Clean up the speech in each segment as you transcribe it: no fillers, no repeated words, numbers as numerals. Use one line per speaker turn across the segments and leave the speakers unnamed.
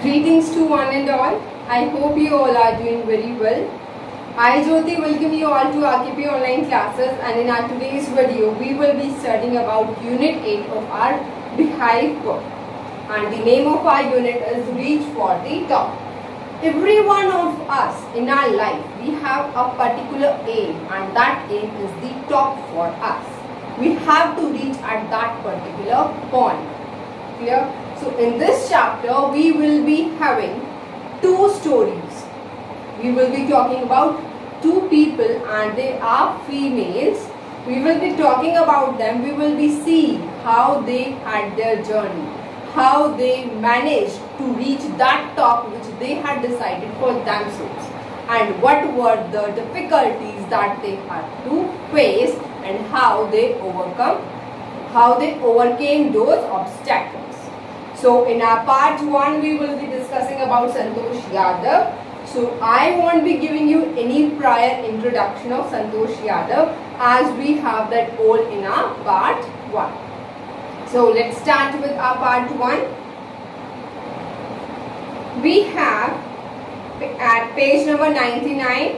Greetings to one and all. I hope you all are doing very well. I, Jyoti, welcome you all to RKP online classes, and in our today's video we will be studying about Unit 8 of our Beehive book. And the name of our unit is Reach for the Top. Every one of us in our life, we have a particular aim, and that aim is the top for us. We have to reach at that particular point. Clear? So in this chapter we will be having two stories. We will be talking about two people and they are females. We will be talking about them. We will be seeing how they had their journey, how they managed to reach that top which they had decided for themselves, and what were the difficulties that they had to face and how they overcame those obstacles. So in our part 1 we will be discussing about Santosh Yadav. So I won't be giving you any prior introduction of Santosh Yadav as we have that all in our part 1. So let's start with our part 1. We have at page number 99,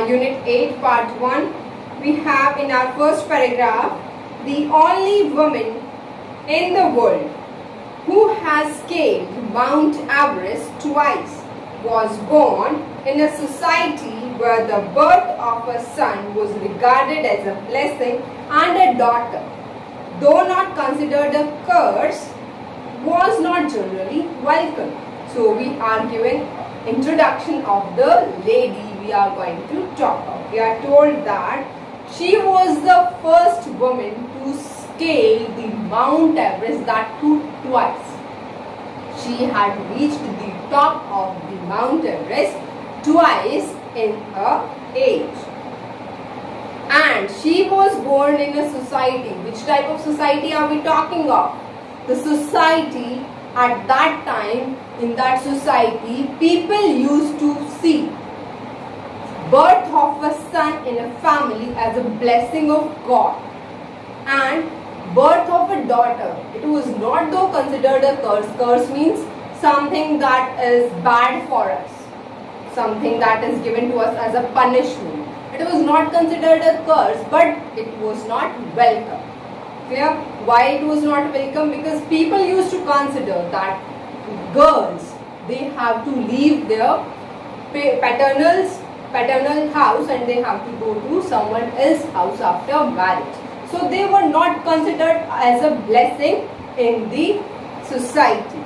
unit 8 part 1. We have in our first paragraph, the only woman in the world who has scaled Mount Everest twice was born in a society where the birth of a son was regarded as a blessing and a daughter, though not considered a curse, was not generally welcome. So we are given introduction of the lady we are going to talk about. We are told that she was the first woman to scale the Mount Everest, that too twice. She had reached the top of the Mount Everest twice in her age. And she was born in a society. Which type of society are we talking of? The society at that time, in that society, people used to see birth of a son in a family as a blessing of God, and birth of a daughter, it was not though considered a curse. Curse means something that is bad for us, something that is given to us as a punishment. It was not considered a curse, but it was not welcome. Clear? Why it was not welcome? Because people used to consider that girls, they have to leave their paternal house and they have to go to someone else's house after marriage. So they were not considered as a blessing in the society.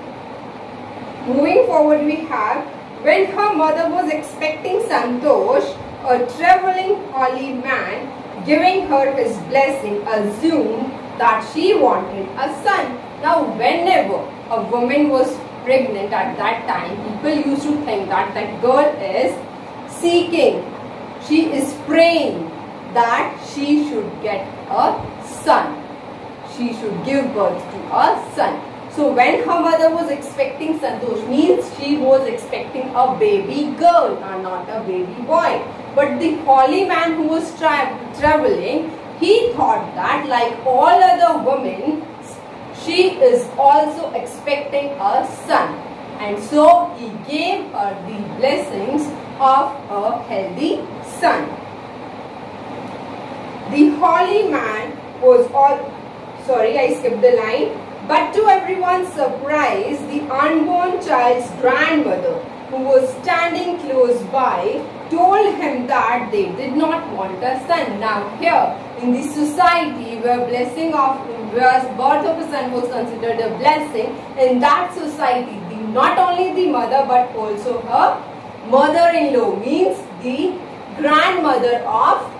Moving forward, we have, when her mother was expecting Santosh, a traveling holy man giving her his blessing assumed that she wanted a son. Now whenever a woman was pregnant at that time, people used to think that that girl is seeking, she is praying that she should get a son. She should give birth to a son. So when her mother was expecting Santosh, means she was expecting a baby girl and not a baby boy. But the holy man who was traveling, he thought that like all other women, she is also expecting a son. And so he gave her the blessings of a healthy son. The holy man was I skipped the line. But to everyone's surprise, the unborn child's grandmother, who was standing close by, told him that they did not want a son. Now here, in the society where birth of a son was considered a blessing, in that society, not only the mother but also her mother-in-law, means the grandmother of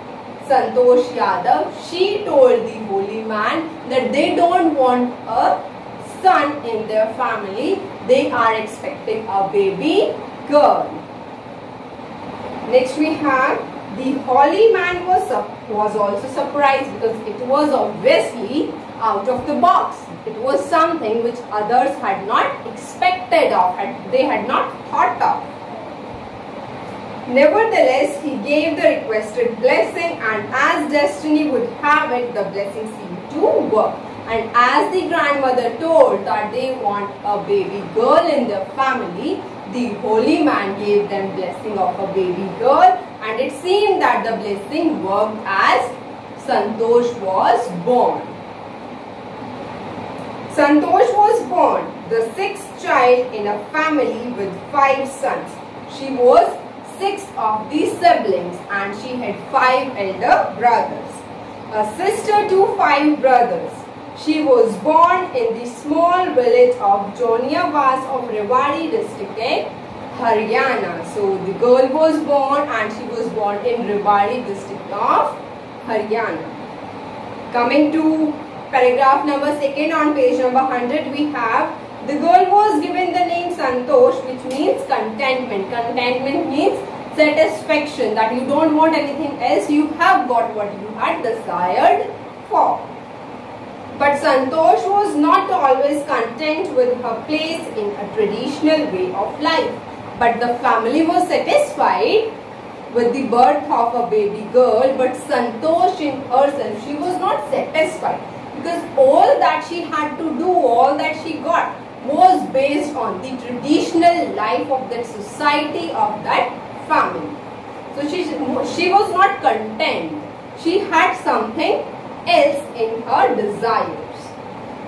Santosh Yadav, she told the holy man that they don't want a son in their family, they are expecting a baby girl. Next we have, the holy man was also surprised because it was obviously out of the box. It was something which others had not expected of, they had not thought of. Nevertheless, he gave the requested blessing, and as destiny would have it, the blessing seemed to work. And as the grandmother told that they want a baby girl in their family, the holy man gave them blessing of a baby girl, and it seemed that the blessing worked as Santosh was born. Santosh was born the sixth child in a family with 5 sons. She was sixth of the siblings and she had 5 elder brothers. A sister to 5 brothers. She was born in the small village of Joniavas of Rewari district in Haryana. So the girl was born and she was born in Rewari district of Haryana. Coming to paragraph number 2 on page number 100, we have the girl was given the name Santosh, which means contentment. Contentment means satisfaction, that you don't want anything else, you have got what you had desired for. But Santosh was not always content with her place in a traditional way of life. But the family was satisfied with the birth of a baby girl, but Santosh in herself, she was not satisfied, because all that she had to do, all that she got, was based on the traditional life of that society, of that family. So she was not content. She had something else in her desires.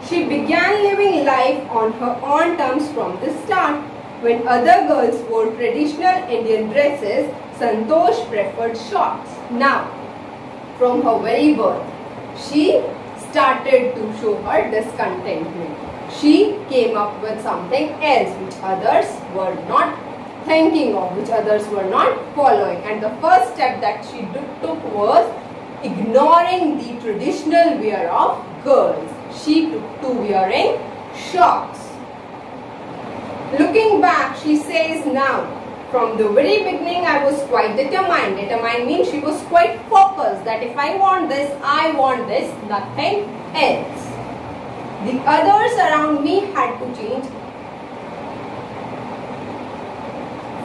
She began living life on her own terms from the start. When other girls wore traditional Indian dresses, Santosh preferred shorts. Now, from her very birth, she started to show her discontentment. She came up with something else which others were not thinking of, which others were not following. And the first step that she took was ignoring the traditional wear of girls. She took to wearing shorts. Looking back, she says now, from the very beginning I was quite determined. Determined means she was quite focused that if I want this, I want this, nothing else. The others around me had to change.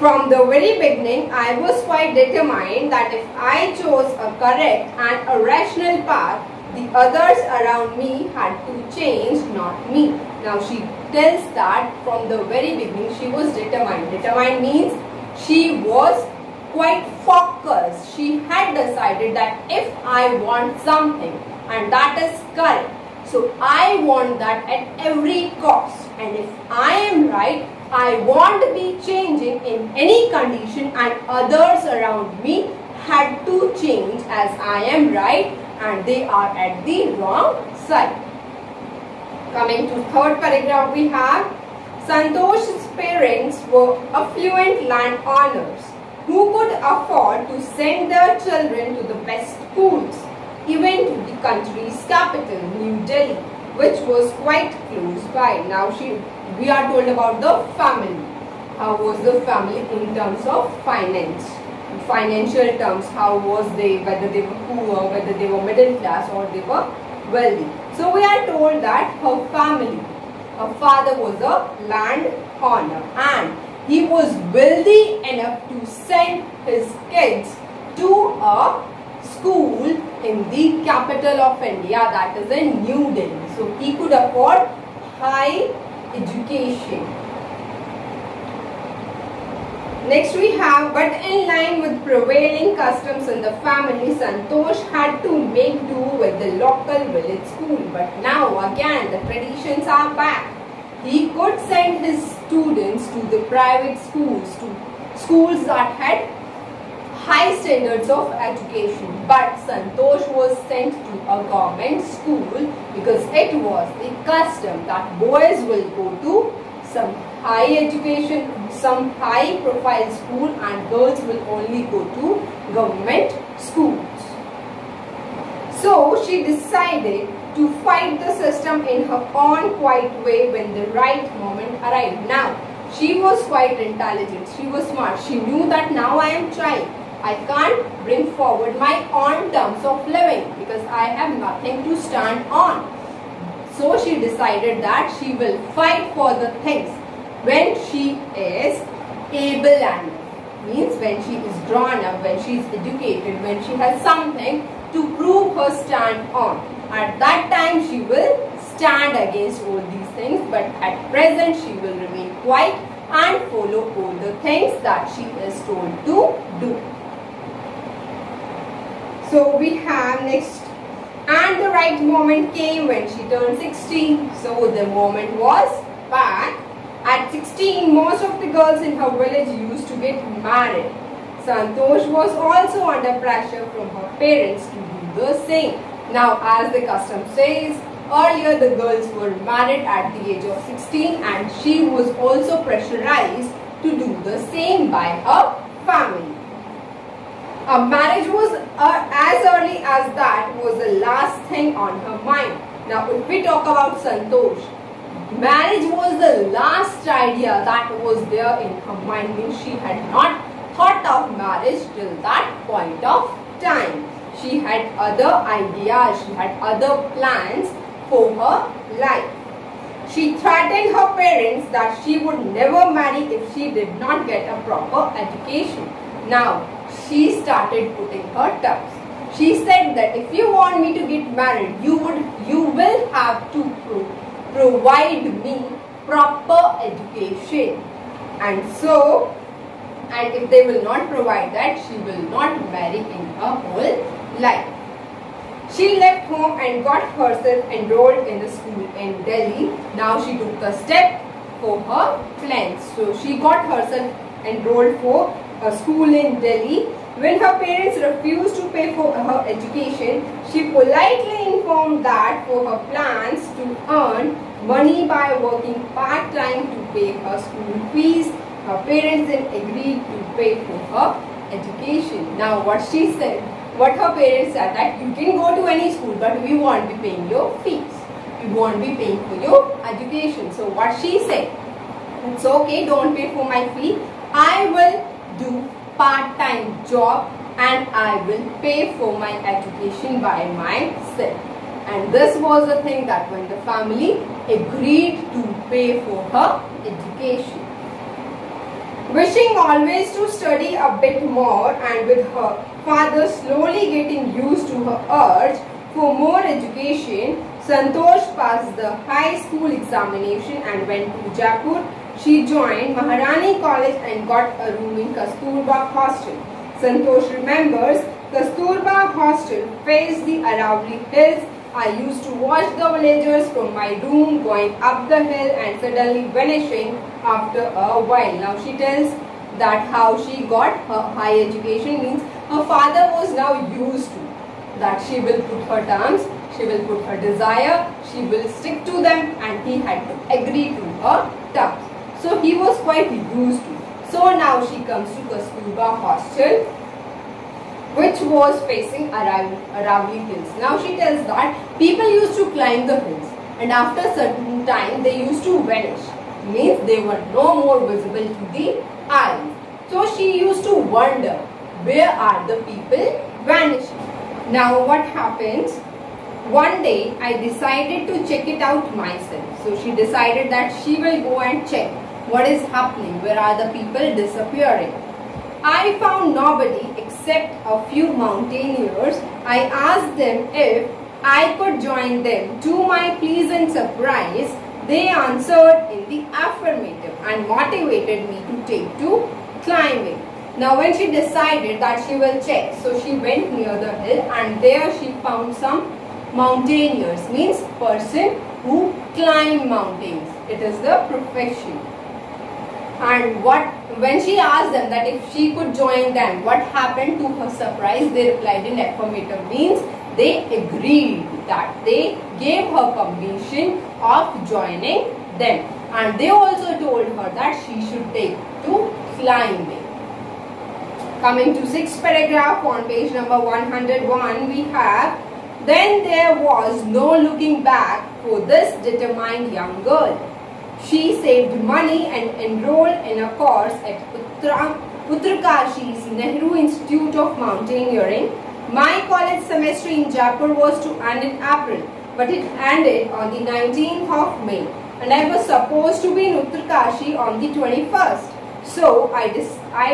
From the very beginning, I was quite determined that if I chose a correct and a rational path, the others around me had to change, not me. Now she tells that from the very beginning she was determined. Determined means she was quite focused. She had decided that if I want something and that is correct, so I want that at every cost, and if I am right, I won't be changing in any condition, and others around me had to change as I am right and they are at the wrong side. Coming to third paragraph, we have Santosh's parents were affluent landowners who could afford to send their children to the best schools, even to the country's capital, New Delhi, which was quite close by. Now we are told about the family. How was the family in terms of finance? Financial terms, how was they, whether they were poor, whether they were middle class or they were wealthy. So we are told that her family, her father was a landowner and he was wealthy enough to send his kids to a school in the capital of India, that is in New Delhi. So he could afford high education. Next we have, but in line with prevailing customs in the family, Santosh had to make do with the local village school. But now again the traditions are back. He could send his students to the private schools, to schools that had high standards of education. But Santosh was sent to a government school because it was the custom that boys will go to some high education, some high profile school, and girls will only go to government schools. So she decided to fight the system in her own quiet way when the right moment arrived. Now she was quite intelligent, she was smart, she knew that now I am child, I can't bring forward my own terms of living because I have nothing to stand on. So she decided that she will fight for the things when she is able and means when she is drawn up, when she is educated, when she has something to prove her stand on. At that time she will stand against all these things, but at present she will remain quiet and follow all the things that she is told to do. So we have next, and the right moment came when she turned 16. So the moment was back. At 16, most of the girls in her village used to get married. Santosh was also under pressure from her parents to do the same. Now, as the custom says, earlier the girls were married at the age of 16 and she was also pressurized to do the same by her family. A marriage was as early as that was the last thing on her mind. Now, if we talk about Santosh, marriage was the last idea that was there in her mind. Means she had not thought of marriage till that point of time. She had other ideas, she had other plans for her life. She threatened her parents that she would never marry if she did not get a proper education. Now, she started putting her terms. She said that if you want me to get married, you will have to provide me proper education. And if they will not provide that, she will not marry in her whole life. She left home and got herself enrolled in a school in Delhi. Now she took a step for her plans. So she got herself enrolled for a school in Delhi. When her parents refused to pay for her education, she politely informed that for her plans to earn money by working part-time to pay her school fees, her parents then agreed to pay for her education. Now what she said, what her parents said, that you can go to any school but we won't be paying your fees. We won't be paying for your education. So what she said, it's okay, don't pay for my fee. I will do part-time job and I will pay for my education by myself. And this was the thing that when the family agreed to pay for her education. Wishing always to study a bit more and with her father slowly getting used to her urge for more education, Santosh passed the high school examination and went to Jaipur. She joined Maharani College and got a room in Kasturba Hostel. Santosh remembers Kasturba Hostel faced the Aravalli Hills. I used to watch the villagers from my room going up the hill and suddenly vanishing after a while. Now she tells that how she got her high education, means her father was now used to that she will put her terms, she will put her desire, she will stick to them and he had to agree to her terms. So he was quite used to. So now she comes to Kasturba Hostel, which was facing Aravalli Hills. Now she tells that people used to climb the hills and after a certain time they used to vanish. Means they were no more visible to the eye. So she used to wonder, where are the people vanishing? Now what happens? One day I decided to check it out myself. So she decided that she will go and check what is happening, where are the people disappearing. I found nobody except a few mountaineers. I asked them if I could join them. To my pleasant surprise, they answered in the affirmative and motivated me to take to climbing. Now when she decided that she will check, so she went near the hill and there she found some mountaineers, means person who climb mountains. It is the profession. And when she asked them that if she could join them, what happened? To her surprise, they replied in affirmative, means they agreed, that they gave her permission of joining them. And they also told her that she should take to climbing. Coming to 6th paragraph on page number 101, we have, then there was no looking back for this determined young girl. She saved money and enrolled in a course at Uttarkashi's Nehru Institute of Mountaineering. My college semester in Jaipur was to end in April, but it ended on the 19th of May and I was supposed to be in Uttarkashi on the 21st. So I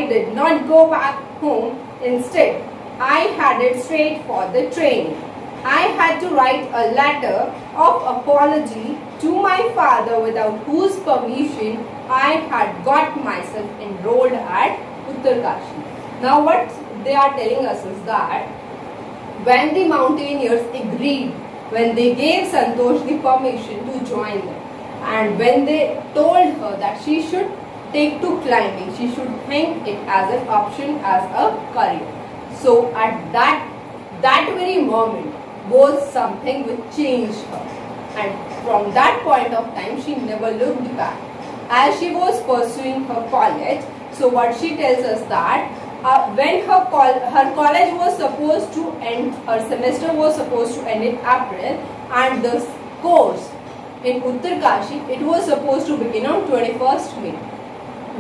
did not go back home. Instead, I headed straight for the training. I had to write a letter of apology to my father without whose permission I had got myself enrolled at Uttarkashi. Now what they are telling us is that when the mountaineers agreed, when they gave Santosh the permission to join them, and when they told her that she should take to climbing, she should think it as an option, as a career. So at that very moment was something which changed her, and from that point of time she never looked back. As she was pursuing her college, so what she tells us that when her college was supposed to end, her semester was supposed to end in April, and the course in Uttarkashi, it was supposed to begin on 21st May.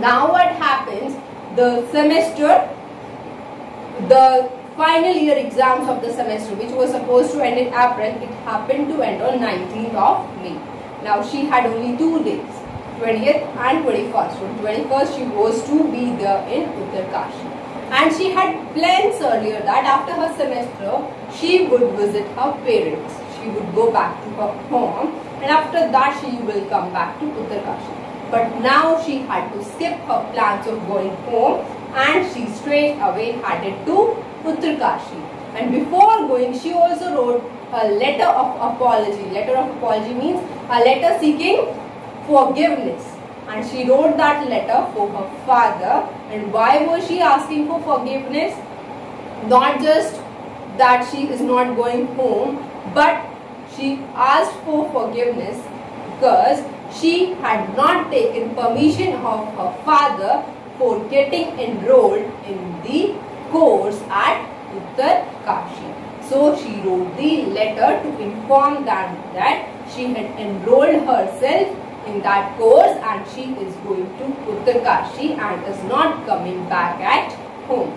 Now what happens, the semester, the final year exams of the semester, which was supposed to end in April, it happened to end on 19th of May. Now she had only 2 days, 20th and 21st. On 21st she was to be there in Uttarkashi. And she had plans earlier that after her semester, she would visit her parents. She would go back to her home, and after that she will come back to Uttarkashi. But now she had to skip her plans of going home, and she straight away headed to Uttarkashi. And before going, she also wrote a letter of apology. Letter of apology means a letter seeking forgiveness. And she wrote that letter for her father. And why was she asking for forgiveness? Not just that she is not going home, but she asked for forgiveness because she had not taken permission of her father for getting enrolled in the course at Uttarkashi. So she wrote the letter to inform them that she had enrolled herself in that course and she is going to Uttarkashi and is not coming back at home.